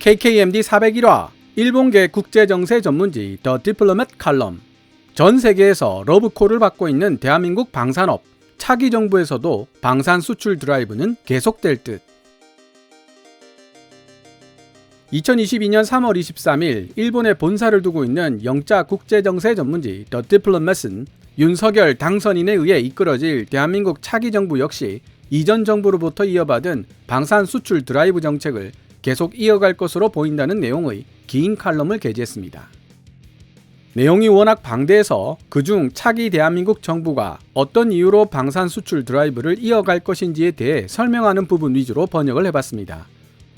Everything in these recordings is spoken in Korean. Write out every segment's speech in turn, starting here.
KKMD 401화 일본계 국제정세 전문지 더 디플로맷 칼럼. 전 세계에서 러브콜을 받고 있는 대한민국 방산업, 차기 정부에서도 방산 수출 드라이브는 계속될 듯. 2022년 3월 23일 일본에 본사를 두고 있는 영자 국제정세 전문지 더 디플로맷은 윤석열 당선인에 의해 이끌어질 대한민국 차기 정부 역시 이전 정부로부터 이어받은 방산 수출 드라이브 정책을 계속 이어갈 것으로 보인다는 내용의 긴 칼럼을 게재했습니다. 내용이 워낙 방대해서 그중 차기 대한민국 정부가 어떤 이유로 방산 수출 드라이브를 이어갈 것인지에 대해 설명하는 부분 위주로 번역을 해봤습니다.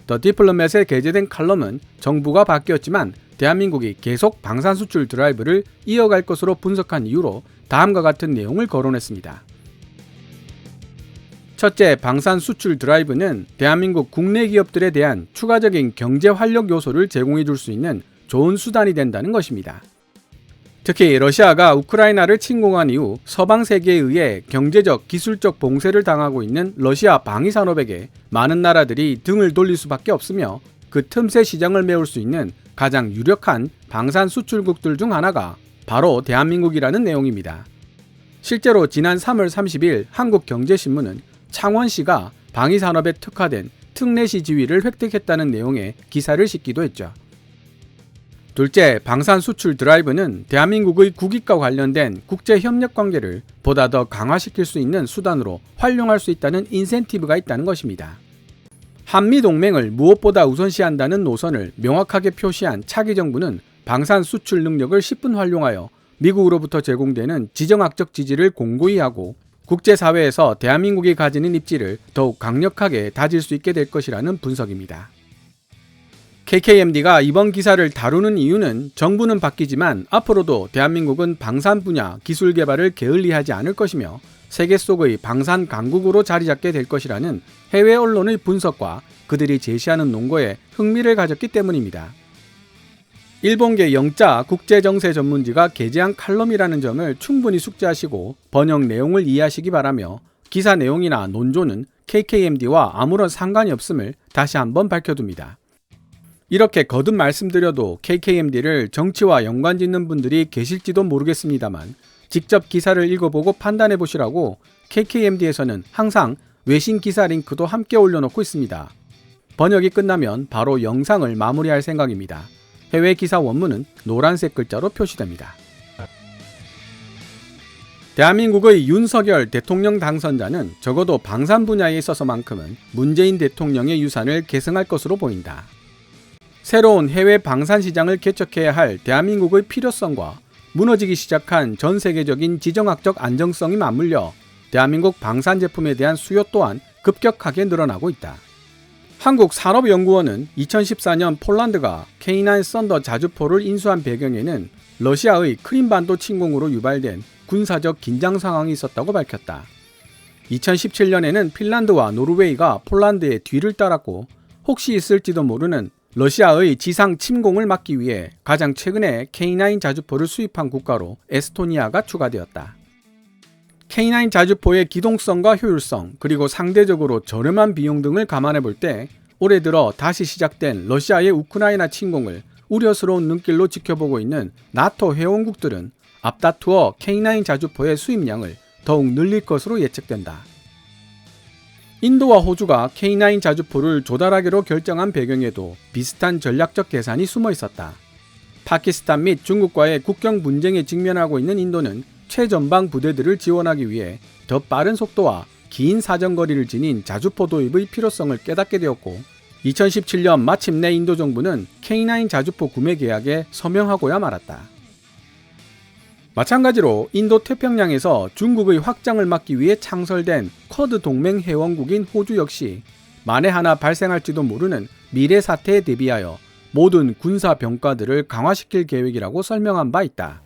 더 디플로맷에 게재된 칼럼은 정부가 바뀌었지만 대한민국이 계속 방산 수출 드라이브를 이어갈 것으로 분석한 이유로 다음과 같은 내용을 거론했습니다. 첫째, 방산 수출 드라이브는 대한민국 국내 기업들에 대한 추가적인 경제 활력 요소를 제공해 줄 수 있는 좋은 수단이 된다는 것입니다. 특히 러시아가 우크라이나를 침공한 이후 서방 세계에 의해 경제적, 기술적 봉쇄를 당하고 있는 러시아 방위 산업에게 많은 나라들이 등을 돌릴 수밖에 없으며 그 틈새 시장을 메울 수 있는 가장 유력한 방산 수출국들 중 하나가 바로 대한민국이라는 내용입니다. 실제로 지난 3월 30일 한국경제신문은 창원시가 방위산업에 특화된 특례시 지위를 획득했다는 내용의 기사를 싣기도 했죠. 둘째, 방산 수출 드라이브는 대한민국의 국익과 관련된 국제협력 관계를 보다 더 강화시킬 수 있는 수단으로 활용할 수 있다는 인센티브가 있다는 것입니다. 한미동맹을 무엇보다 우선시한다는 노선을 명확하게 표시한 차기 정부는 방산 수출 능력을 10분 활용하여 미국으로부터 제공되는 지정학적 지지를 공고히 하고 국제사회에서 대한민국이 가지는 입지를 더욱 강력하게 다질 수 있게 될 것이라는 분석입니다. KKMD가 이번 기사를 다루는 이유는 정부는 바뀌지만 앞으로도 대한민국은 방산 분야 기술 개발을 게을리하지 않을 것이며 세계 속의 방산 강국으로 자리잡게 될 것이라는 해외 언론의 분석과 그들이 제시하는 논거에 흥미를 가졌기 때문입니다. 일본계 영자 국제정세 전문지가 게재한 칼럼이라는 점을 충분히 숙지하시고 번역 내용을 이해하시기 바라며 기사 내용이나 논조는 KKMD와 아무런 상관이 없음을 다시 한번 밝혀둡니다. 이렇게 거듭 말씀드려도 KKMD를 정치와 연관짓는 분들이 계실지도 모르겠습니다만 직접 기사를 읽어보고 판단해보시라고 KKMD에서는 항상 외신 기사 링크도 함께 올려놓고 있습니다. 번역이 끝나면 바로 영상을 마무리할 생각입니다. 해외 기사 원문은 노란색 글자로 표시됩니다. 대한민국의 윤석열 대통령 당선자는 적어도 방산 분야에 있어서만큼은 문재인 대통령의 유산을 계승할 것으로 보인다. 새로운 해외 방산 시장을 개척해야 할 대한민국의 필요성과 무너지기 시작한 전 세계적인 지정학적 안정성이 맞물려 대한민국 방산 제품에 대한 수요 또한 급격하게 늘어나고 있다. 한국산업연구원은 2014년 폴란드가 K9 썬더 자주포를 인수한 배경에는 러시아의 크림반도 침공으로 유발된 군사적 긴장 상황이 있었다고 밝혔다. 2017년에는 핀란드와 노르웨이가 폴란드의 뒤를 따랐고 혹시 있을지도 모르는 러시아의 지상 침공을 막기 위해 가장 최근에 K9 자주포를 수입한 국가로 에스토니아가 추가되었다. K9 자주포의 기동성과 효율성 그리고 상대적으로 저렴한 비용 등을 감안해 볼 때 올해 들어 다시 시작된 러시아의 우크라이나 침공을 우려스러운 눈길로 지켜보고 있는 나토 회원국들은 앞다투어 K9 자주포의 수입량을 더욱 늘릴 것으로 예측된다. 인도와 호주가 K9 자주포를 조달하기로 결정한 배경에도 비슷한 전략적 계산이 숨어 있었다. 파키스탄 및 중국과의 국경 분쟁에 직면하고 있는 인도는 최전방 부대들을 지원하기 위해 더 빠른 속도와 긴 사정거리를 지닌 자주포 도입의 필요성을 깨닫게 되었고 2017년 마침내 인도 정부는 K9 자주포 구매 계약에 서명하고야 말았다. 마찬가지로 인도 태평양에서 중국의 확장을 막기 위해 창설된 쿼드 동맹 회원국인 호주 역시 만에 하나 발생할지도 모르는 미래 사태에 대비하여 모든 군사 병과들을 강화시킬 계획이라고 설명한 바 있다.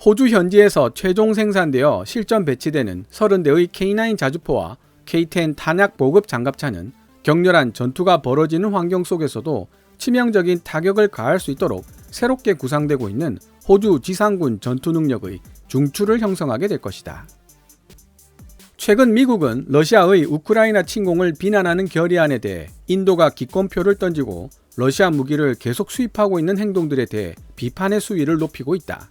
호주 현지에서 최종 생산되어 실전 배치되는 30대의 K9 자주포와 K10 탄약 보급 장갑차는 격렬한 전투가 벌어지는 환경 속에서도 치명적인 타격을 가할 수 있도록 새롭게 구상되고 있는 호주 지상군 전투 능력의 중추를 형성하게 될 것이다. 최근 미국은 러시아의 우크라이나 침공을 비난하는 결의안에 대해 인도가 기권표를 던지고 러시아 무기를 계속 수입하고 있는 행동들에 대해 비판의 수위를 높이고 있다.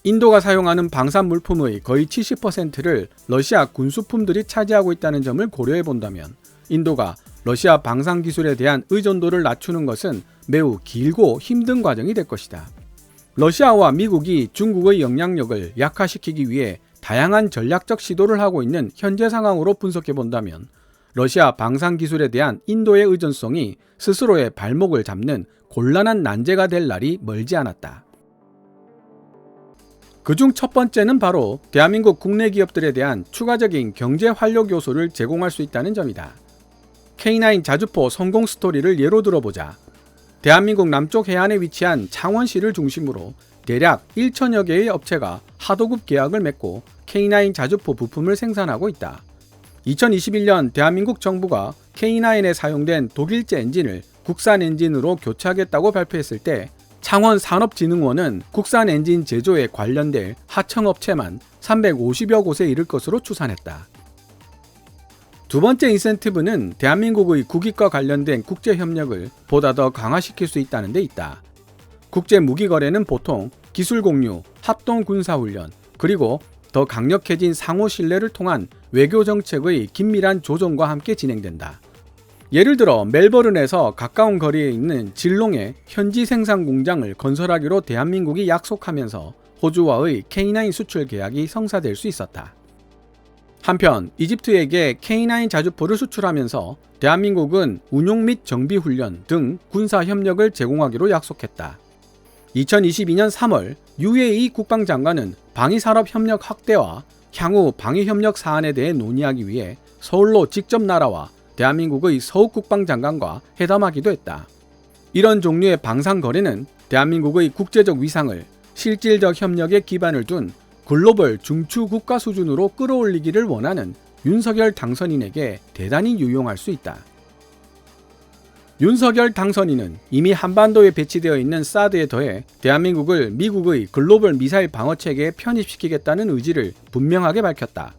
인도가 사용하는 방산 물품의 거의 70%를 러시아 군수품들이 차지하고 있다는 점을 고려해 본다면 인도가 러시아 방산 기술에 대한 의존도를 낮추는 것은 매우 길고 힘든 과정이 될 것이다. 러시아와 미국이 중국의 영향력을 약화시키기 위해 다양한 전략적 시도를 하고 있는 현재 상황으로 분석해 본다면 러시아 방산 기술에 대한 인도의 의존성이 스스로의 발목을 잡는 곤란한 난제가 될 날이 멀지 않았다. 그중 첫 번째는 바로 대한민국 국내 기업들에 대한 추가적인 경제 활력 요소를 제공할 수 있다는 점이다. K9 자주포 성공 스토리를 예로 들어보자. 대한민국 남쪽 해안에 위치한 창원시를 중심으로 대략 1천여 개의 업체가 하도급 계약을 맺고 K9 자주포 부품을 생산하고 있다. 2021년 대한민국 정부가 K9에 사용된 독일제 엔진을 국산 엔진으로 교체하겠다고 발표했을 때 창원산업진흥원은 국산 엔진 제조에 관련될 하청업체만 350여 곳에 이를 것으로 추산했다. 두 번째 인센티브는 대한민국의 국익과 관련된 국제협력을 보다 더 강화시킬 수 있다는 데 있다. 국제무기거래는 보통 기술 공유, 합동 군사훈련, 그리고 더 강력해진 상호 신뢰를 통한 외교정책의 긴밀한 조정과 함께 진행된다. 예를 들어 멜버른에서 가까운 거리에 있는 질롱에 현지 생산 공장을 건설하기로 대한민국이 약속하면서 호주와의 K9 수출 계약이 성사될 수 있었다. 한편 이집트에게 K9 자주포를 수출하면서 대한민국은 운용 및 정비 훈련 등 군사 협력을 제공하기로 약속했다. 2022년 3월 UAE 국방장관은 방위산업 협력 확대와 향후 방위협력 사안에 대해 논의하기 위해 서울로 직접 날아와 대한민국의 서욱 국방장관과 회담하기도 했다. 이런 종류의 방산 거래는 대한민국의 국제적 위상을 실질적 협력에 기반을 둔 글로벌 중추 국가 수준으로 끌어올리기를 원하는 윤석열 당선인에게 대단히 유용할 수 있다. 윤석열 당선인은 이미 한반도에 배치되어 있는 사드에 더해 대한민국을 미국의 글로벌 미사일 방어체계에 편입시키겠다는 의지를 분명하게 밝혔다.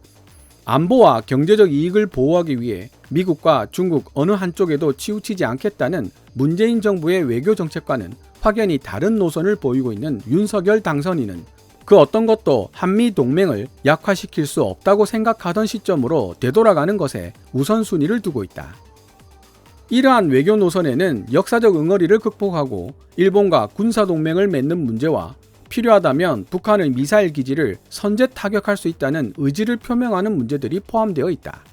안보와 경제적 이익을 보호하기 위해 미국과 중국 어느 한쪽에도 치우치지 않겠다는 문재인 정부의 외교 정책과는 확연히 다른 노선을 보이고 있는 윤석열 당선인은 그 어떤 것도 한미 동맹을 약화시킬 수 없다고 생각하던 시점으로 되돌아가는 것에 우선순위를 두고 있다. 이러한 외교 노선에는 역사적 응어리를 극복하고 일본과 군사동맹을 맺는 문제와 필요하다면 북한의 미사일 기지를 선제 타격할 수 있다는 의지를 표명하는 문제들이 포함되어 있다.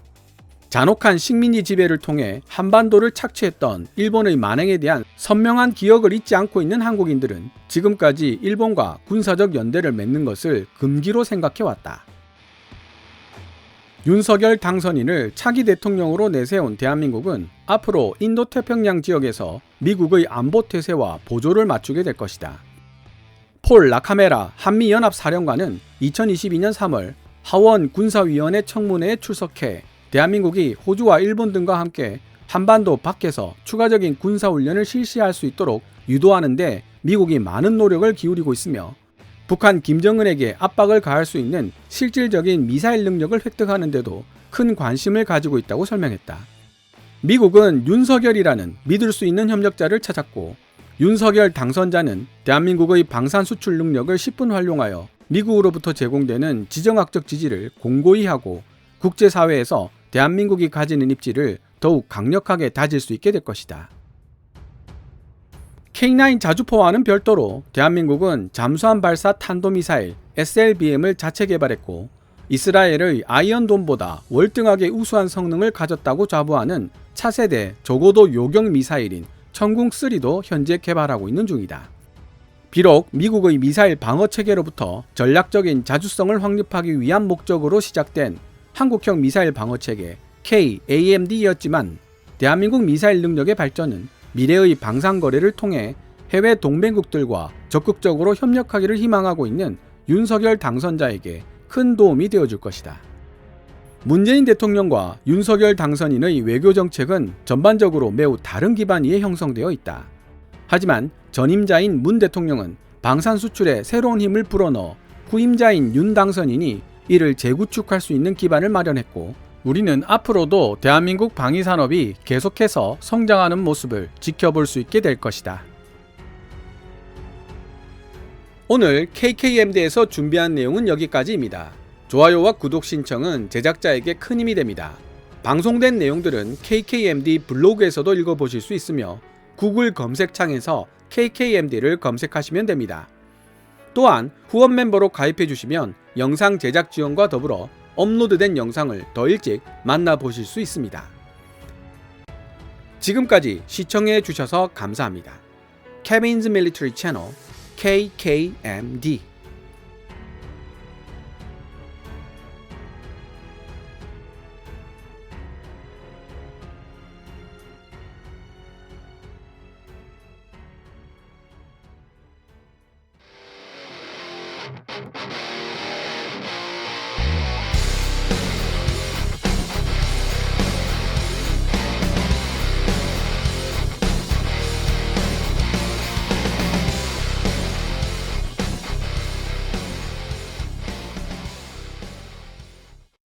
잔혹한 식민지 지배를 통해 한반도를 착취했던 일본의 만행에 대한 선명한 기억을 잊지 않고 있는 한국인들은 지금까지 일본과 군사적 연대를 맺는 것을 금기로 생각해왔다. 윤석열 당선인을 차기 대통령으로 내세운 대한민국은 앞으로 인도태평양 지역에서 미국의 안보 태세와 보조를 맞추게 될 것이다. 폴 라카메라 한미연합사령관은 2022년 3월 하원 군사위원회 청문회에 출석해 대한민국이 호주와 일본 등과 함께 한반도 밖에서 추가적인 군사훈련을 실시할 수 있도록 유도하는 데 미국이 많은 노력을 기울이고 있으며 북한 김정은에게 압박을 가할 수 있는 실질적인 미사일 능력을 획득하는 데도 큰 관심을 가지고 있다고 설명했다. 미국은 윤석열이라는 믿을 수 있는 협력자를 찾았고 윤석열 당선자는 대한민국의 방산 수출 능력을 10분 활용하여 미국으로부터 제공되는 지정학적 지지를 공고히 하고 국제사회에서 대한민국이 가지는 입지를 더욱 강력하게 다질 수 있게 될 것이다. K9 자주포와는 별도로 대한민국은 잠수함 발사 탄도미사일 SLBM을 자체 개발했고 이스라엘의 아이언돔보다 월등하게 우수한 성능을 가졌다고 자부하는 차세대 저고도 요격 미사일인 천궁3도 현재 개발하고 있는 중이다. 비록 미국의 미사일 방어체계로부터 전략적인 자주성을 확립하기 위한 목적으로 시작된 한국형 미사일 방어체계 KAMD였지만 대한민국 미사일 능력의 발전은 미래의 방산 거래를 통해 해외 동맹국들과 적극적으로 협력하기를 희망하고 있는 윤석열 당선자에게 큰 도움이 되어줄 것이다. 문재인 대통령과 윤석열 당선인의 외교 정책은 전반적으로 매우 다른 기반 위에 형성되어 있다. 하지만 전임자인 문 대통령은 방산 수출에 새로운 힘을 불어넣어 후임자인 윤 당선인이 이를 재구축할 수 있는 기반을 마련했고 우리는 앞으로도 대한민국 방위산업이 계속해서 성장하는 모습을 지켜볼 수 있게 될 것이다. 오늘 KKMD에서 준비한 내용은 여기까지입니다. 좋아요와 구독 신청은 제작자에게 큰 힘이 됩니다. 방송된 내용들은 KKMD 블로그에서도 읽어보실 수 있으며 구글 검색창에서 KKMD를 검색하시면 됩니다. 또한 후원 멤버로 가입해 주시면 영상 제작 지원과 더불어 업로드된 영상을 더 일찍 만나보실 수 있습니다. 지금까지 시청해 주셔서 감사합니다. Kevin's Military Channel KKMD